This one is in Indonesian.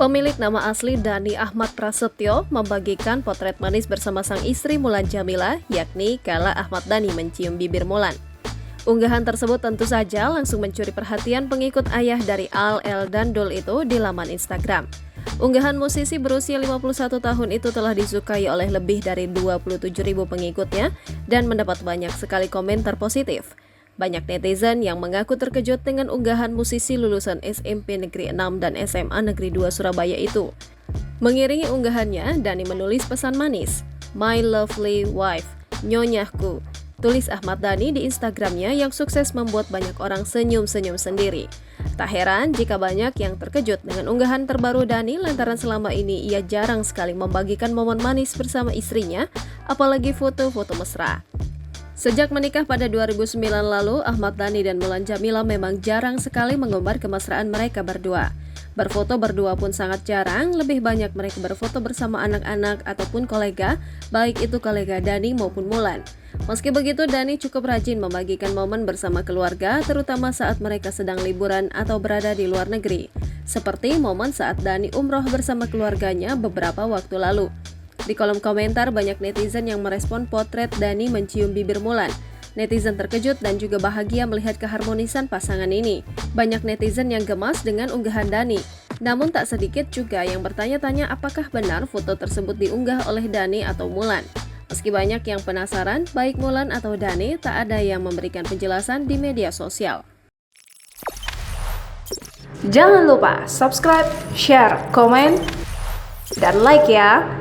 Pemilik nama asli Dhani Ahmad Prasetyo membagikan potret manis bersama sang istri Mulan Jameela, yakni kala Ahmad Dhani mencium bibir Mulan. Unggahan tersebut tentu saja langsung mencuri perhatian pengikut ayah dari Al El dan Dul itu di laman Instagram. Unggahan musisi berusia 51 tahun itu telah disukai oleh lebih dari 27.000 pengikutnya dan mendapat banyak sekali komentar positif. Banyak netizen yang mengaku terkejut dengan unggahan musisi lulusan SMP Negeri 6 dan SMA Negeri 2 Surabaya itu. Mengiringi unggahannya, Dhani menulis pesan manis, "My lovely wife, nyonyahku," tulis Ahmad Dhani di Instagramnya yang sukses membuat banyak orang senyum-senyum sendiri. Tak heran jika banyak yang terkejut dengan unggahan terbaru Dhani lantaran selama ini ia jarang sekali membagikan momen manis bersama istrinya, apalagi foto-foto mesra. Sejak menikah pada 2009 lalu, Ahmad Dhani dan Mulan Jameela memang jarang sekali mengumbar kemesraan mereka berdua. Berfoto berdua pun sangat jarang, lebih banyak mereka berfoto bersama anak-anak ataupun kolega, baik itu kolega Dhani maupun Mulan. Meski begitu, Dhani cukup rajin membagikan momen bersama keluarga, terutama saat mereka sedang liburan atau berada di luar negeri. Seperti momen saat Dhani umroh bersama keluarganya beberapa waktu lalu. Di kolom komentar banyak netizen yang merespon potret Dhani mencium bibir Mulan. Netizen terkejut dan juga bahagia melihat keharmonisan pasangan ini. Banyak netizen yang gemas dengan unggahan Dhani. Namun tak sedikit juga yang bertanya-tanya apakah benar foto tersebut diunggah oleh Dhani atau Mulan. Meski banyak yang penasaran, baik Mulan atau Dhani tak ada yang memberikan penjelasan di media sosial. Jangan lupa subscribe, share, komen, dan like ya!